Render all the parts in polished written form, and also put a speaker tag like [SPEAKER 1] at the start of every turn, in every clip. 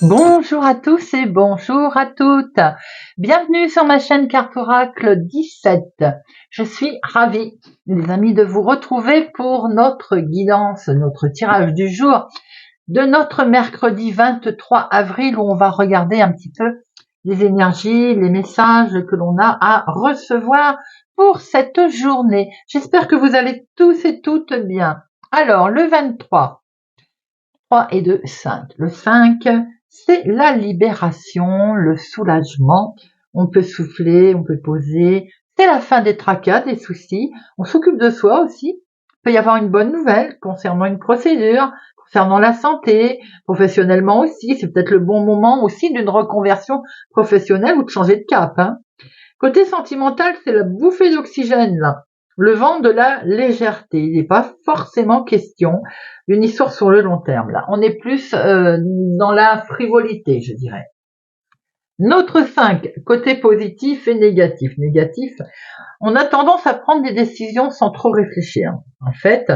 [SPEAKER 1] Bonjour à tous et bonjour à toutes. Bienvenue sur ma chaîne Carte Oracle 17. Je suis ravie, les amis, de vous retrouver pour notre guidance, notre tirage du jour de notre mercredi 23 avril où on va regarder un petit peu les énergies, les messages que l'on a à recevoir pour cette journée. J'espère que vous allez tous et toutes bien. Alors, le 23, 3 et 2, 5. Le 5, c'est la libération, le soulagement. On peut souffler, on peut poser. C'est la fin des tracas, des soucis. On s'occupe de soi aussi. Il peut y avoir une bonne nouvelle concernant une procédure, concernant la santé, professionnellement aussi. C'est peut-être le bon moment aussi d'une reconversion professionnelle ou de changer de cap. Côté sentimental, c'est la bouffée d'oxygène, là. Le vent de la légèreté. Il n'est pas forcément question d'une histoire sur le long terme, là. On est plus dans la frivolité, je dirais. Notre 5, côté positif et négatif. Négatif, on a tendance à prendre des décisions sans trop réfléchir, en fait.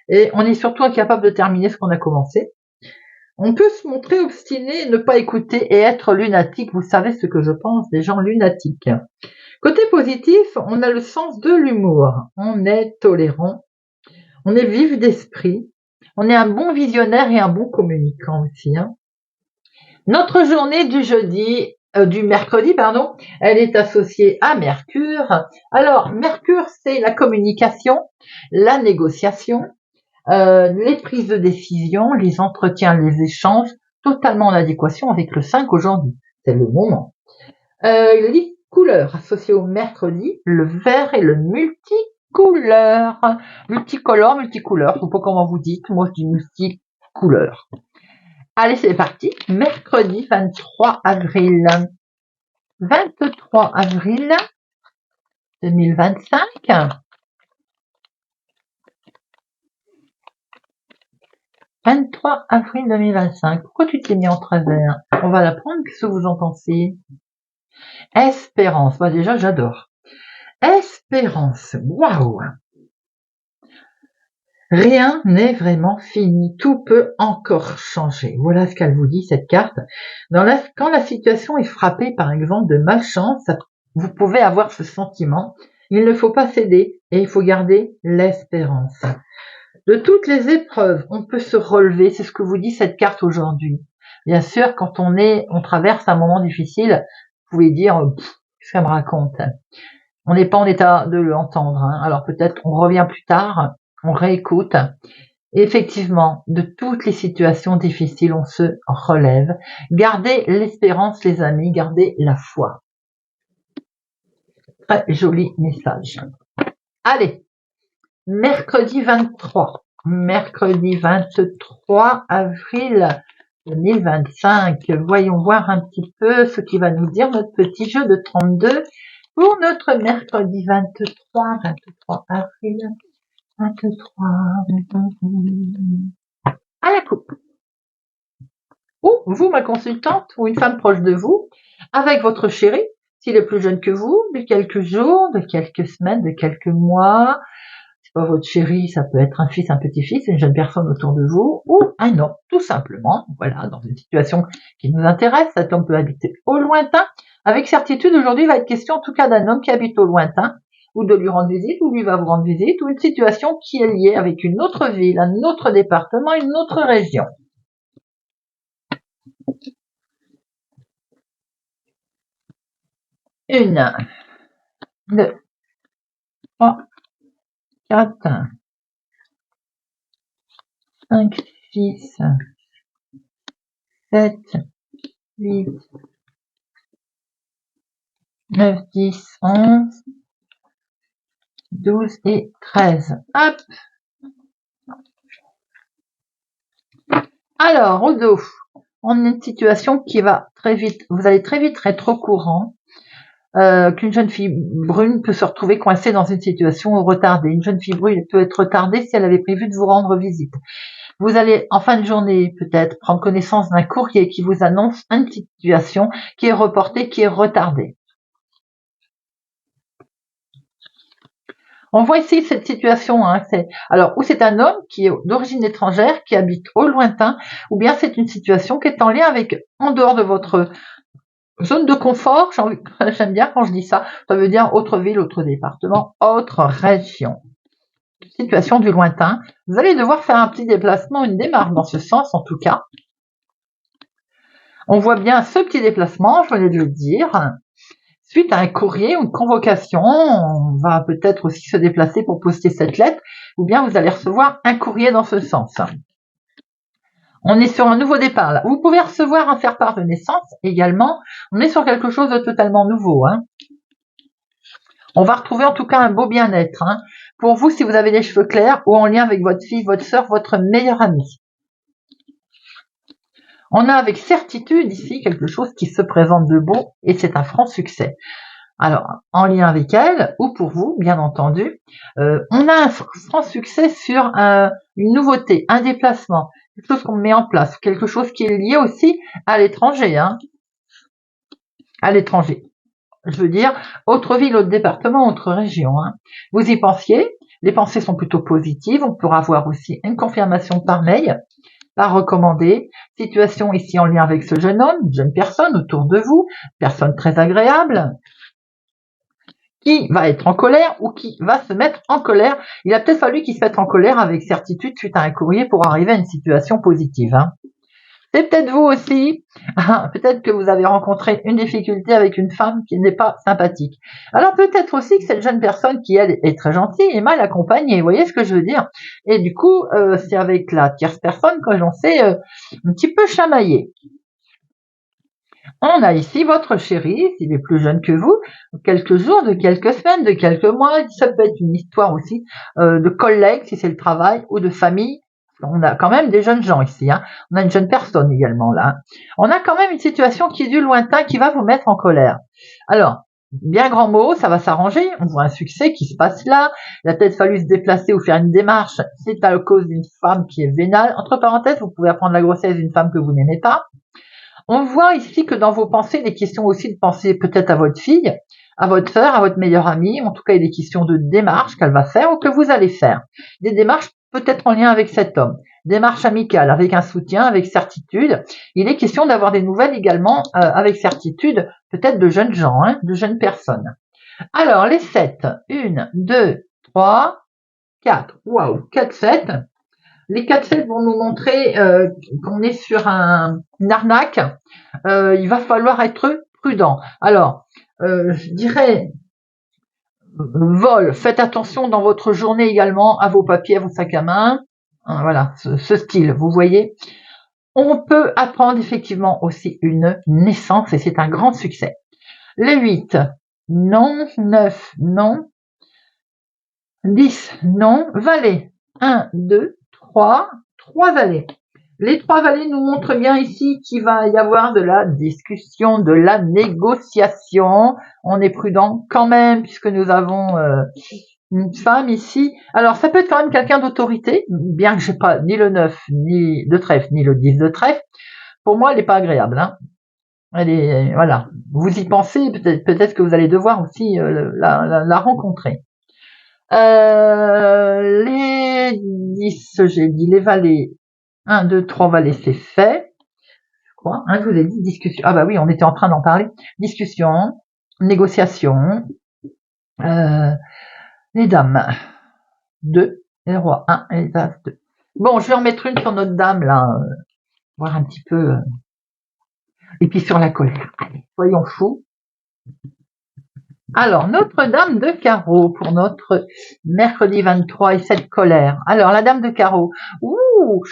[SPEAKER 1] Et on est surtout incapable de terminer ce qu'on a commencé. On peut se montrer obstiné, ne pas écouter et être lunatique. Vous savez ce que je pense des gens lunatiques. Côté positif, on a le sens de l'humour. On est tolérant, on est vif d'esprit, on est un bon visionnaire et un bon communicant aussi. Notre journée du mercredi, elle est associée à Mercure. Alors, Mercure, c'est la communication, la négociation, les prises de décision, les entretiens, les échanges, totalement en adéquation avec le 5 aujourd'hui. C'est le moment. Les couleurs associées au mercredi, le vert et le multicouleur. Multicolore, multicouleur, je sais pas comment vous dites, moi je dis multicouleur. Allez, c'est parti. Mercredi 23 avril. 23 avril 2025. 23 avril 2025. Pourquoi tu t'es mis en travers? On va l'apprendre, qu'est-ce que vous en pensez? Espérance. Bah déjà, j'adore. Espérance. Waouh! Rien n'est vraiment fini, tout peut encore changer. Voilà ce qu'elle vous dit, cette carte. Quand la situation est frappée, par exemple, de malchance, vous pouvez avoir ce sentiment. Il ne faut pas céder et il faut garder l'espérance. De toutes les épreuves, on peut se relever, c'est ce que vous dit cette carte aujourd'hui. Bien sûr, quand on traverse un moment difficile, vous pouvez dire, qu'est-ce qu'elle me raconte? On n'est pas en état de l'entendre, alors peut-être on revient plus tard, on réécoute. Et effectivement, de toutes les situations difficiles, on se relève. Gardez l'espérance, les amis, gardez la foi. Très joli message. Allez, mercredi 23 avril 2025. Voyons voir un petit peu ce qui va nous dire notre petit jeu de 32 pour notre mercredi 23 avril 23. À la coupe. Ou vous, ma consultante, ou une femme proche de vous, avec votre chéri, s'il est plus jeune que vous, de quelques jours, de quelques semaines, de quelques mois. C'est pas votre chéri, ça peut être un fils, un petit-fils, une jeune personne autour de vous, ou un homme, tout simplement. Voilà, dans une situation qui nous intéresse, cet homme peut habiter au lointain. Avec certitude, aujourd'hui, il va être question en tout cas d'un homme qui habite au lointain, ou de lui rendre visite, ou lui va vous rendre visite, ou une situation qui est liée avec une autre ville, un autre département, une autre région. Une, deux, trois, quatre, cinq, six, sept, huit, 9, 10, 11, 12 et 13. Hop. Alors, au dos, on a une situation qui va très vite, vous allez très vite être au courant qu'une jeune fille brune peut se retrouver coincée dans une situation retardée. Une jeune fille brune peut être retardée si elle avait prévu de vous rendre visite. Vous allez, en fin de journée, peut-être prendre connaissance d'un courrier qui vous annonce une situation qui est reportée, qui est retardée. On voit ici cette situation, hein, alors ou c'est un homme qui est d'origine étrangère, qui habite au lointain, ou bien c'est une situation qui est en lien avec, en dehors de votre zone de confort. J'aime bien quand je dis ça, ça veut dire autre ville, autre département, autre région. Situation du lointain, vous allez devoir faire un petit déplacement, une démarche dans ce sens en tout cas. On voit bien ce petit déplacement, je venais de le dire, suite à un courrier ou une convocation. On va peut-être aussi se déplacer pour poster cette lettre, ou bien vous allez recevoir un courrier dans ce sens. On est sur un nouveau départ là. Vous pouvez recevoir un faire-part de naissance également. On est sur quelque chose de totalement nouveau, hein. On va retrouver en tout cas un beau bien-être, hein. Pour vous, si vous avez des cheveux clairs ou en lien avec votre fille, votre sœur, votre meilleure amie. On a avec certitude ici quelque chose qui se présente de beau et c'est un franc succès. Alors, en lien avec elle, ou pour vous, bien entendu, on a un franc succès sur une nouveauté, un déplacement, quelque chose qu'on met en place, quelque chose qui est lié aussi à l'étranger, hein. À l'étranger. Je veux dire, autre ville, autre département, autre région, hein. Vous y pensiez, les pensées sont plutôt positives, on pourra avoir aussi une confirmation par mail, par recommandé, situation ici en lien avec ce jeune homme, une jeune personne autour de vous, personne très agréable, qui va être en colère ou qui va se mettre en colère. Il a peut-être fallu qu'il se mette en colère avec certitude suite à un courrier pour arriver à une situation positive, hein. C'est peut-être vous aussi, peut-être que vous avez rencontré une difficulté avec une femme qui n'est pas sympathique. Alors peut-être aussi que cette jeune personne qui, elle, est très gentille est mal accompagnée, vous voyez ce que je veux dire. Et du coup, c'est avec la tierce personne que l'on s'est un petit peu chamaillé. On a ici votre chéri, s'il est plus jeune que vous, quelques jours, de quelques semaines, de quelques mois. Ça peut être une histoire aussi de collègues, si c'est le travail, ou de famille. On a quand même des jeunes gens ici, hein. On a une jeune personne également là, hein. On a quand même une situation qui est du lointain, qui va vous mettre en colère. Alors, bien grand mot, ça va s'arranger. On voit un succès qui se passe là. Il a peut-être fallu se déplacer ou faire une démarche. C'est à cause d'une femme qui est vénale. Entre parenthèses, vous pouvez apprendre la grossesse d'une femme que vous n'aimez pas. On voit ici que dans vos pensées, il est question aussi de penser peut-être à votre fille, à votre sœur, à votre meilleure amie. En tout cas, il est question de démarches qu'elle va faire ou que vous allez faire. Des démarches peut-être en lien avec cet homme. Démarche amicale, avec un soutien, avec certitude. Il est question d'avoir des nouvelles également avec certitude, peut-être de jeunes gens, hein, de jeunes personnes. Alors, les 7. 1, 2, 3, 4. Waouh, 4, 7. Les 4-7 vont nous montrer qu'on est sur une arnaque. Il va falloir être prudent. Alors, je dirais, vol, faites attention dans votre journée également à vos papiers, à vos sacs à main. Voilà, ce style, vous voyez. On peut apprendre effectivement aussi une naissance et c'est un grand succès. Les 8, non. 9, non. 10, non. Valet, 1, 2, 3 valets. Les 3 valets nous montrent bien ici qu'il va y avoir de la discussion, de la négociation. On est prudent quand même puisque nous avons une femme ici. Alors ça peut être quand même quelqu'un d'autorité, bien que j'ai pas ni le 9 ni de trèfle, ni le 10 de trèfle. Pour moi, elle n'est pas agréable, hein. Elle est, voilà. Vous y pensez, peut-être que vous allez devoir aussi la rencontrer. Les 10, j'ai dit les valets. 1, 2, 3 valets, c'est fait. Je crois, hein, je vous ai dit discussion. Ah bah oui, on était en train d'en parler. Discussion, négociation, les dames. 2, et les rois. 1 et les as 2. Bon, je vais en mettre une sur notre dame, là. Voir un petit peu. Et puis sur la colère. Allez, soyons fous. Alors, Notre-Dame de Carreau pour notre mercredi 23 et cette colère. Alors, la Dame de Carreau, ou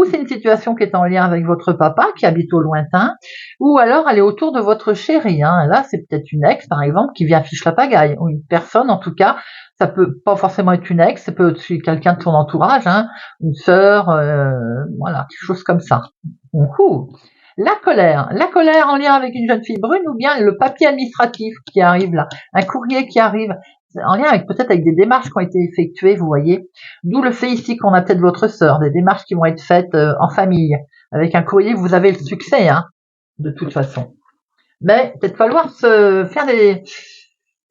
[SPEAKER 1] c'est une situation qui est en lien avec votre papa qui habite au lointain, ou alors elle est autour de votre chéri, hein. Là, c'est peut-être une ex, par exemple, qui vient fiche la pagaille, ou une personne, en tout cas, ça peut pas forcément être une ex, ça peut être quelqu'un de son entourage, hein, une sœur, voilà, quelque chose comme ça. La colère en lien avec une jeune fille brune ou bien le papier administratif qui arrive là, un courrier qui arrive en lien avec peut-être avec des démarches qui ont été effectuées, vous voyez. D'où le fait ici qu'on a peut-être votre sœur, des démarches qui vont être faites en famille. Avec un courrier, vous avez le succès, hein, de toute façon. Mais peut-être falloir se faire des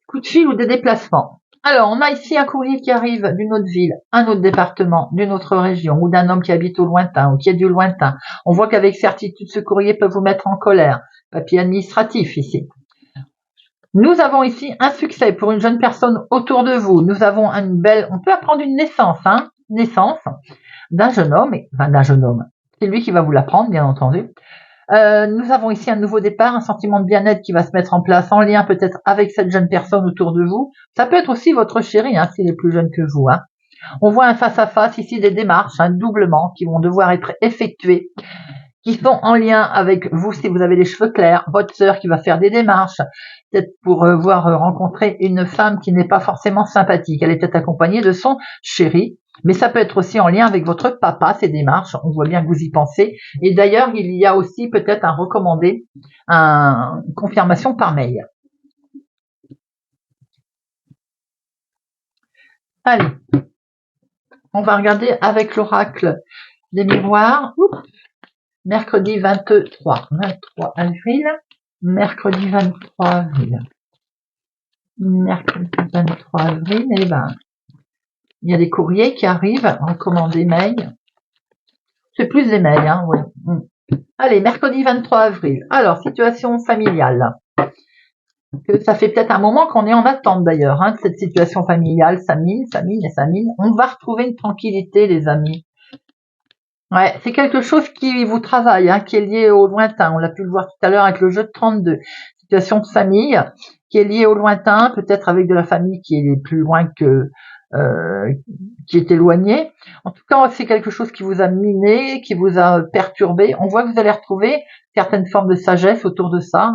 [SPEAKER 1] coups de fil ou des déplacements. Alors, on a ici un courrier qui arrive d'une autre ville, un autre département, d'une autre région, ou d'un homme qui habite au lointain, ou qui est du lointain. On voit qu'avec certitude, ce courrier peut vous mettre en colère. Papier administratif ici. Nous avons ici un succès pour une jeune personne autour de vous. Nous avons une belle, on peut apprendre une naissance, naissance d'un jeune homme, d'un jeune homme. C'est lui qui va vous l'apprendre, bien entendu. Nous avons ici un nouveau départ, un sentiment de bien-être qui va se mettre en place en lien peut-être avec cette jeune personne autour de vous. Ça peut être aussi votre chéri, s'il est plus jeune que vous. On voit un face-à-face ici, des démarches, un doublement qui vont devoir être effectuées, qui sont en lien avec vous si vous avez les cheveux clairs, votre sœur qui va faire des démarches, peut-être pour rencontrer une femme qui n'est pas forcément sympathique. Elle est peut-être accompagnée de son chéri, mais ça peut être aussi en lien avec votre papa, ces démarches. On voit bien que vous y pensez. Et d'ailleurs, il y a aussi peut-être un recommandé, une confirmation par mail. Allez, on va regarder avec l'oracle des miroirs. Mercredi 23 avril. Mercredi 23 avril. Mercredi 23 avril, et il y a des courriers qui arrivent, recommandés mail. C'est plus des mails, oui. Allez, mercredi 23 avril. Alors, situation familiale. Que ça fait peut-être un moment qu'on est en attente d'ailleurs, de cette situation familiale. Ça mine. On va retrouver une tranquillité, les amis. Ouais, c'est quelque chose qui vous travaille, qui est lié au lointain. On l'a pu le voir tout à l'heure avec le jeu de 32. Situation de famille qui est liée au lointain, peut-être avec de la famille qui est plus loin que qui est éloignée. En tout cas, c'est quelque chose qui vous a miné, qui vous a perturbé. On voit que vous allez retrouver certaines formes de sagesse autour de ça.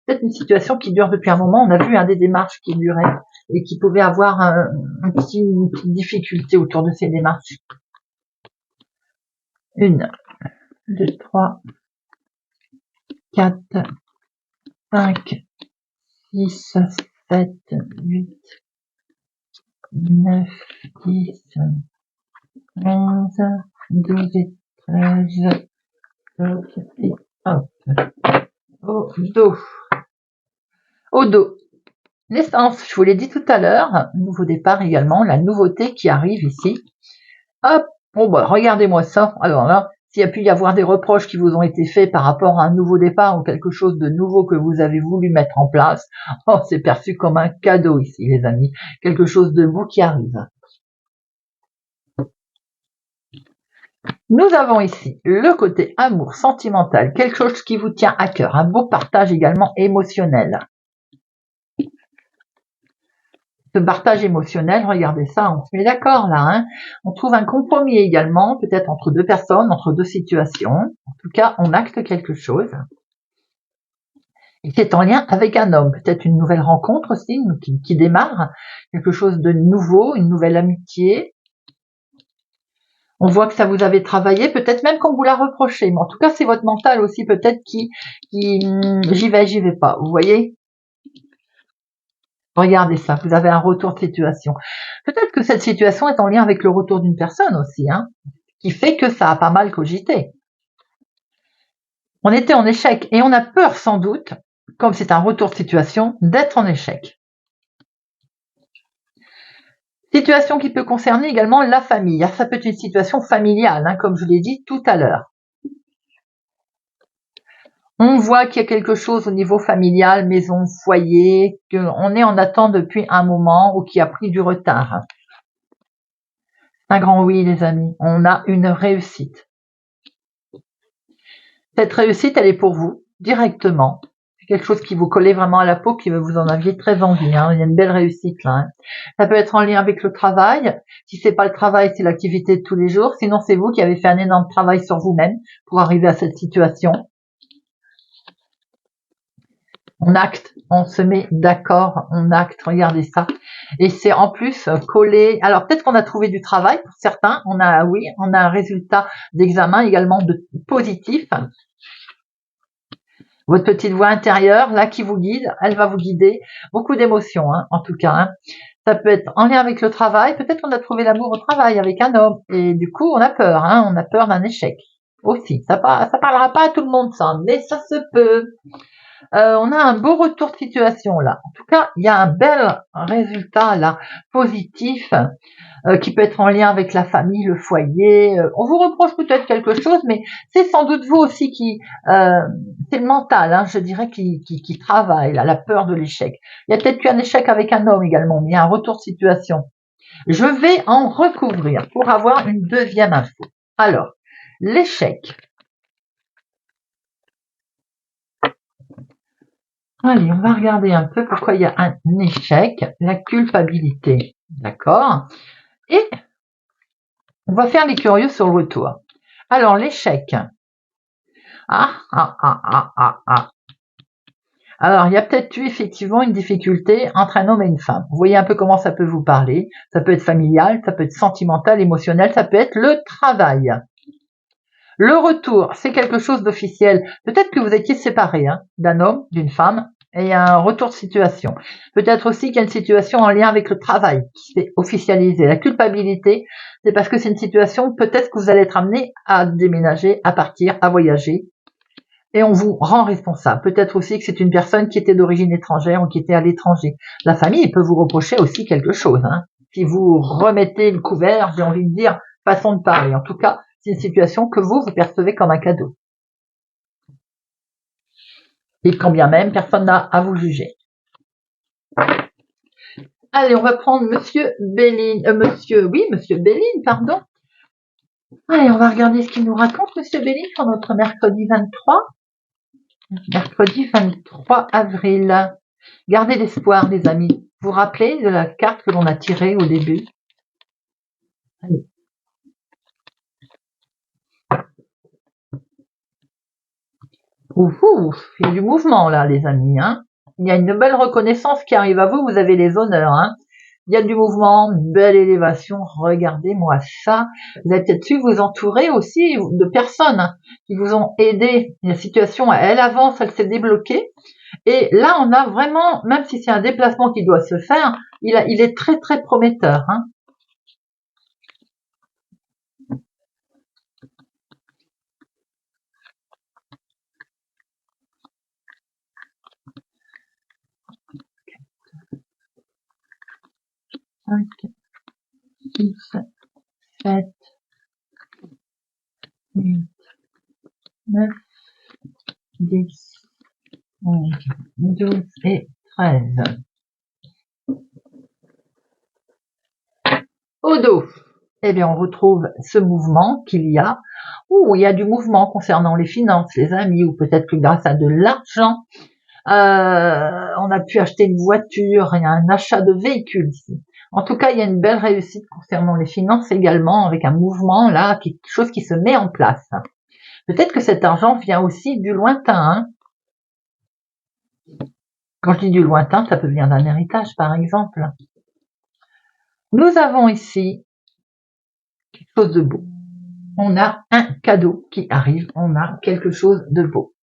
[SPEAKER 1] Peut-être une situation qui dure depuis un moment. On a vu des démarches qui duraient et qui pouvaient avoir une petite difficulté autour de ces démarches. 1, 2, 3, 4, 5, 6, 7, 8, 9, 10, 11, 12 et 13, et hop, au dos. Naissance, je vous l'ai dit tout à l'heure, nouveau départ également, la nouveauté qui arrive ici. Hop, regardez-moi ça. Alors là, s'il y a pu y avoir des reproches qui vous ont été faits par rapport à un nouveau départ ou quelque chose de nouveau que vous avez voulu mettre en place, c'est perçu comme un cadeau ici, les amis. Quelque chose de beau qui arrive. Nous avons ici le côté amour sentimental, quelque chose qui vous tient à cœur, un beau partage également émotionnel. Ce partage émotionnel, regardez ça, on se met d'accord là. On trouve un compromis également, peut-être entre deux personnes, entre deux situations. En tout cas, on acte quelque chose. Et c'est en lien avec un homme, peut-être une nouvelle rencontre aussi qui démarre, quelque chose de nouveau, une nouvelle amitié. On voit que ça vous avait travaillé, peut-être même qu'on vous l'a reproché, mais en tout cas c'est votre mental aussi peut-être qui j'y vais pas, vous voyez. Regardez ça, vous avez un retour de situation. Peut-être que cette situation est en lien avec le retour d'une personne aussi, qui fait que ça a pas mal cogité. On était en échec et on a peur sans doute, comme c'est un retour de situation, d'être en échec. Situation qui peut concerner également la famille. Ça peut être une situation familiale, comme je l'ai dit tout à l'heure. On voit qu'il y a quelque chose au niveau familial, maison, foyer, qu'on est en attente depuis un moment ou qui a pris du retard. Un grand oui, les amis. On a une réussite. Cette réussite, elle est pour vous, directement. C'est quelque chose qui vous collait vraiment à la peau, qui vous en aviez très envie. Il y a une belle réussite là. Ça peut être en lien avec le travail. Si c'est pas le travail, c'est l'activité de tous les jours. Sinon, c'est vous qui avez fait un énorme travail sur vous-même pour arriver à cette situation. On acte, on se met d'accord, on acte, regardez ça. Et c'est en plus collé. Alors peut-être qu'on a trouvé du travail pour certains. On a un résultat d'examen également positif. Votre petite voix intérieure, là, qui vous guide, elle va vous guider. Beaucoup d'émotions, en tout cas. Ça peut être en lien avec le travail. Peut-être qu'on a trouvé l'amour au travail avec un homme. Et du coup, on a peur. On a peur d'un échec aussi. Ça parlera pas à tout le monde, ça, mais ça se peut. on a un beau retour de situation là. En tout cas, il y a un bel résultat là, positif, qui peut être en lien avec la famille, le foyer. On vous reproche peut-être quelque chose, mais c'est sans doute vous aussi qui, c'est le mental, hein, je dirais, qui travaille, là, la peur de l'échec. Il y a peut-être eu un échec avec un homme également, mais il y a un retour de situation. Je vais en recouvrir pour avoir une deuxième info. Alors, l'échec. Allez, on va regarder un peu pourquoi il y a un échec, la culpabilité. D'accord? Et on va faire les curieux sur le retour. Alors, l'échec. Alors, il y a peut-être eu effectivement une difficulté entre un homme et une femme. Vous voyez un peu comment ça peut vous parler. Ça peut être familial, ça peut être sentimental, émotionnel, ça peut être le travail. Le retour, c'est quelque chose d'officiel. Peut-être que vous étiez séparés d'un homme, d'une femme, et il y a un retour de situation. Peut-être aussi qu'il y a une situation en lien avec le travail qui s'est officialisée. La culpabilité, c'est parce que c'est une situation, peut-être que vous allez être amené à déménager, à partir, à voyager, et on vous rend responsable. Peut-être aussi que c'est une personne qui était d'origine étrangère ou qui était à l'étranger. La famille peut vous reprocher aussi quelque chose. Si vous remettez le couvert, j'ai envie de dire, façon de parler. En tout cas, c'est une situation que vous percevez comme un cadeau. Et quand bien même, personne n'a à vous juger. Allez, on va prendre Monsieur Béline, Monsieur Béline, pardon. Allez, on va regarder ce qu'il nous raconte, Monsieur Béline, pour notre mercredi 23. Mercredi 23 avril. Gardez l'espoir, les amis. Vous vous rappelez de la carte que l'on a tirée au début? Allez. Ouf, il y a du mouvement là, les amis. Il y a une belle reconnaissance qui arrive à vous. Vous avez les honneurs. Il y a du mouvement, une belle élévation. Regardez-moi ça. Vous avez peut-être su vous entourer aussi de personnes qui vous ont aidé. La situation, elle avance, elle s'est débloquée. Et là, on a vraiment, même si c'est un déplacement qui doit se faire, il est très très prometteur. 5, 6, 7, 8, 9, 10, 11, 12 et 13. Au dos, eh bien, on retrouve ce mouvement qu'il y a, où il y a du mouvement concernant les finances, les amis, ou peut-être que grâce à de l'argent, on a pu acheter une voiture, il y a un achat de véhicule ici. En tout cas, il y a une belle réussite concernant les finances également, avec un mouvement là, quelque chose qui se met en place. Peut-être que cet argent vient aussi du lointain. Quand je dis du lointain, ça peut venir d'un héritage, par exemple. Nous avons ici quelque chose de beau. On a un cadeau qui arrive, on a quelque chose de beau.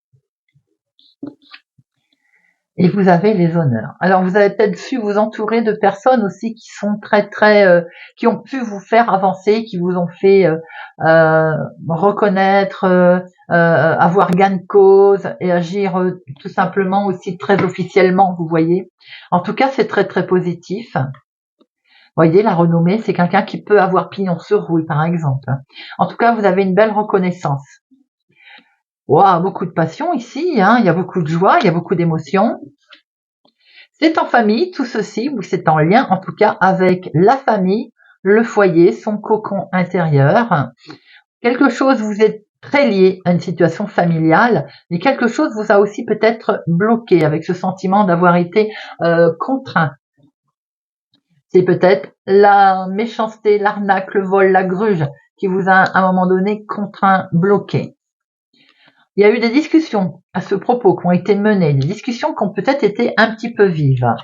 [SPEAKER 1] Et vous avez les honneurs. Alors vous avez peut-être su vous entourer de personnes aussi qui sont qui ont pu vous faire avancer, qui vous ont fait reconnaître, avoir gain de cause et agir tout simplement aussi très officiellement, vous voyez. En tout cas, c'est très très positif. Vous voyez, la renommée, c'est quelqu'un qui peut avoir pignon sur rue, par exemple. En tout cas, vous avez une belle reconnaissance. Wow, beaucoup de passion ici, il y a beaucoup de joie, il y a beaucoup d'émotions. C'est en famille, tout ceci, ou c'est en lien en tout cas avec la famille, le foyer, son cocon intérieur. Quelque chose, vous êtes très lié à une situation familiale, mais quelque chose vous a aussi peut-être bloqué avec ce sentiment d'avoir été contraint. C'est peut-être la méchanceté, l'arnaque, le vol, la gruge qui vous a à un moment donné contraint, bloqué. Il y a eu des discussions à ce propos qui ont été menées, des discussions qui ont peut-être été un petit peu vives.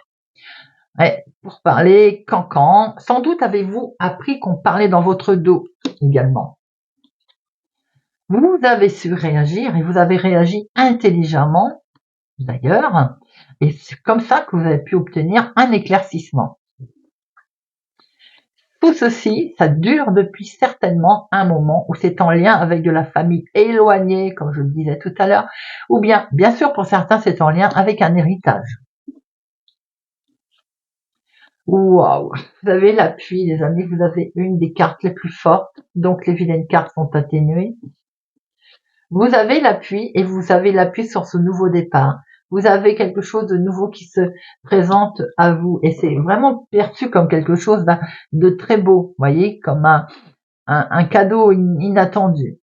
[SPEAKER 1] Ouais, pour parler cancan, sans doute avez-vous appris qu'on parlait dans votre dos également. Vous avez su réagir et vous avez réagi intelligemment d'ailleurs, et c'est comme ça que vous avez pu obtenir un éclaircissement. Tout ceci, ça dure depuis certainement un moment où c'est en lien avec de la famille éloignée, comme je le disais tout à l'heure, ou bien sûr, pour certains, c'est en lien avec un héritage. Waouh! Vous avez l'appui, les amis, vous avez une des cartes les plus fortes, donc les vilaines cartes sont atténuées. Vous avez l'appui et vous avez l'appui sur ce nouveau départ. Vous avez quelque chose de nouveau qui se présente à vous et c'est vraiment perçu comme quelque chose de très beau, voyez, comme un cadeau inattendu.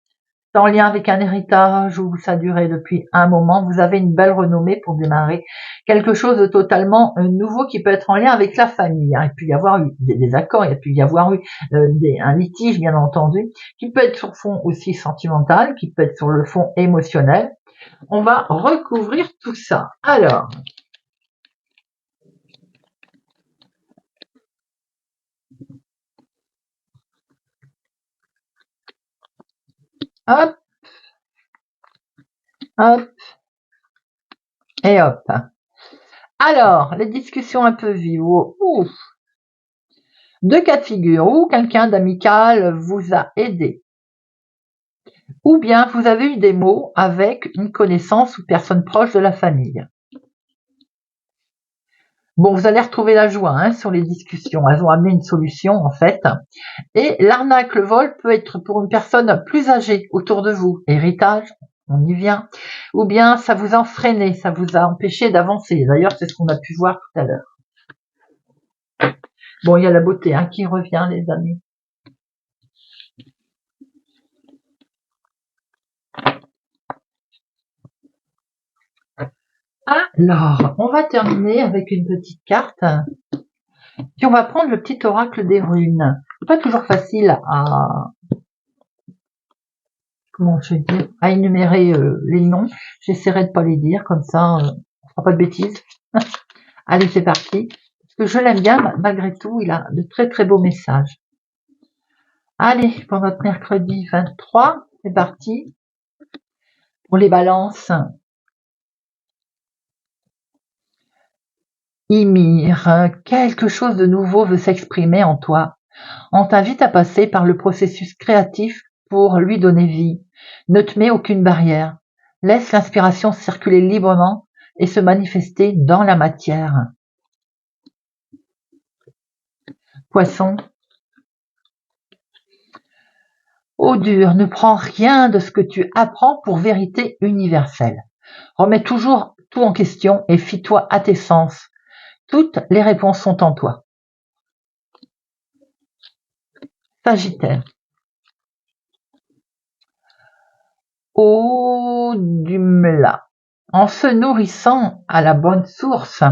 [SPEAKER 1] C'est en lien avec un héritage où ça durait depuis un moment, vous avez une belle renommée pour démarrer quelque chose de totalement nouveau qui peut être en lien avec la famille. Il peut y avoir eu des accords, il peut y avoir eu un litige bien entendu, qui peut être sur le fond aussi sentimental, qui peut être sur le fond émotionnel. On va recouvrir tout ça. Alors, hop, hop, et hop. Alors, les discussions un peu vives. Ouf. Deux cas de figure, ou quelqu'un d'amical vous a aidé, ou bien vous avez eu des mots avec une connaissance ou personne proche de la famille. Bon, vous allez retrouver la joie sur les discussions. Elles ont amené une solution en fait. Et l'arnaque, le vol peut être pour une personne plus âgée autour de vous. Héritage, on y vient. Ou bien ça vous a freiné, ça vous a empêché d'avancer. D'ailleurs, c'est ce qu'on a pu voir tout à l'heure. Bon, il y a la beauté qui revient, les amis. Alors, on va terminer avec une petite carte. Puis on va prendre le petit oracle des runes. C'est pas toujours facile à énumérer les noms. J'essaierai de pas les dire, comme ça on fera pas de bêtises. Allez, c'est parti. Parce que je l'aime bien, malgré tout, il a de très très beaux messages. Allez, pour notre mercredi 23, c'est parti. Pour les balances. Ymir, quelque chose de nouveau veut s'exprimer en toi. On t'invite à passer par le processus créatif pour lui donner vie. Ne te mets aucune barrière. Laisse l'inspiration circuler librement et se manifester dans la matière. Poisson. Eau dure, ne prends rien de ce que tu apprends pour vérité universelle. Remets toujours tout en question et fie-toi à tes sens. Toutes les réponses sont en toi. Sagittaire. Eau du mla. En se nourrissant à la bonne source,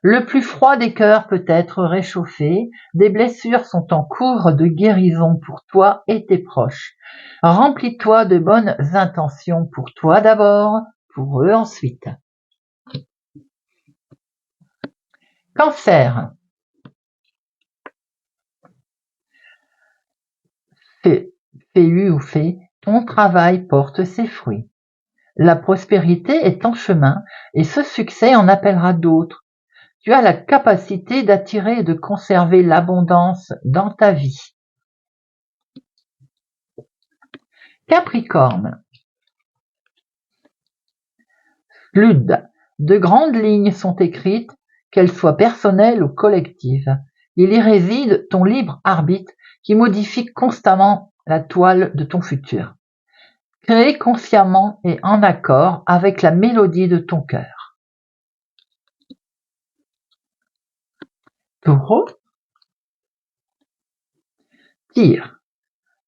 [SPEAKER 1] le plus froid des cœurs peut être réchauffé, des blessures sont en cours de guérison pour toi et tes proches. Remplis-toi de bonnes intentions pour toi d'abord, pour eux ensuite. Cancer. Fais-eu ou fait, ton travail porte ses fruits. La prospérité est en chemin et ce succès en appellera d'autres. Tu as la capacité d'attirer et de conserver l'abondance dans ta vie. Capricorne. Lude. De grandes lignes sont écrites, qu'elles soient personnelles ou collectives. Il y réside ton libre arbitre qui modifie constamment la toile de ton futur. Crée consciemment et en accord avec la mélodie de ton cœur. Taureau. Tire.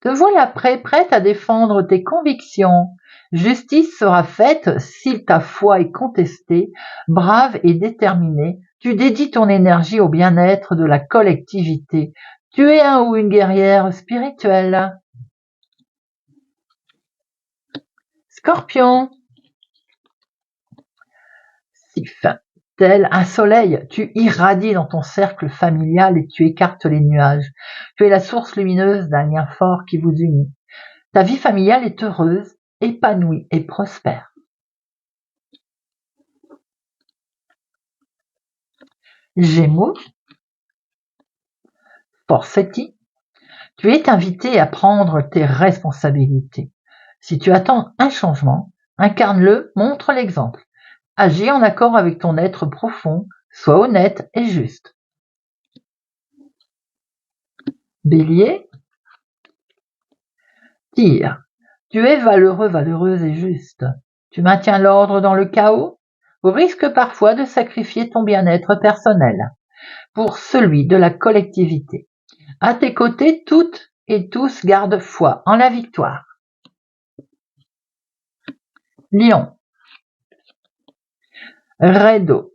[SPEAKER 1] Te voilà prête à défendre tes convictions. Justice sera faite si ta foi est contestée. Brave et déterminé, tu dédies ton énergie au bien-être de la collectivité. Tu es un ou une guerrière spirituelle. Scorpion. Sif. Tel un soleil, tu irradies dans ton cercle familial et tu écartes les nuages. Tu es la source lumineuse d'un lien fort qui vous unit. Ta vie familiale est heureuse, épanouie et prospère. Gémeaux. Forsetti, tu es invité à prendre tes responsabilités. Si tu attends un changement, incarne-le, montre l'exemple. Agis en accord avec ton être profond, sois honnête et juste. Bélier, Tir, tu es valeureux, valeureuse et juste. Tu maintiens l'ordre dans le chaos, au risque parfois de sacrifier ton bien-être personnel pour celui de la collectivité. À tes côtés, toutes et tous gardent foi en la victoire. Lion, Raido,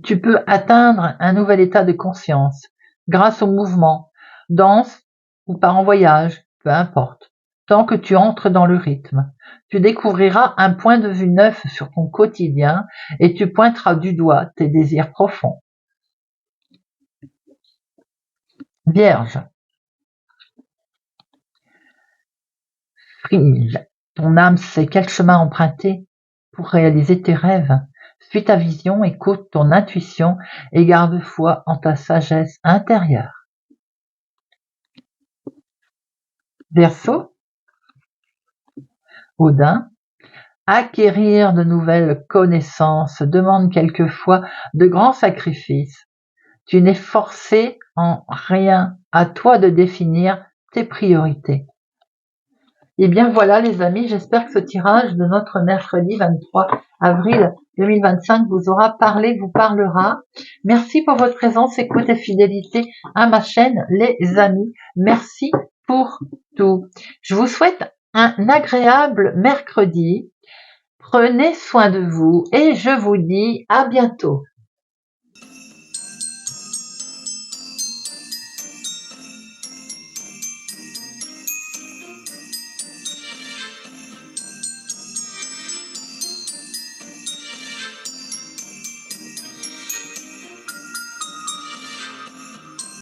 [SPEAKER 1] tu peux atteindre un nouvel état de conscience grâce au mouvement, danse ou par en voyage, peu importe. Tant que tu entres dans le rythme, tu découvriras un point de vue neuf sur ton quotidien et tu pointeras du doigt tes désirs profonds. Vierge, Fringe, ton âme sait quel chemin emprunter pour réaliser tes rêves. Suis ta vision, écoute ton intuition et garde foi en ta sagesse intérieure. Verseau, Odin, acquérir de nouvelles connaissances demande quelquefois de grands sacrifices. Tu n'es forcé en rien, à toi de définir tes priorités. Et bien voilà les amis, j'espère que ce tirage de notre mercredi 23 avril 2025 vous aura parlé, vous parlera. Merci pour votre présence, écoute et fidélité à ma chaîne les amis. Merci pour tout. Je vous souhaite un agréable mercredi. Prenez soin de vous et je vous dis à bientôt.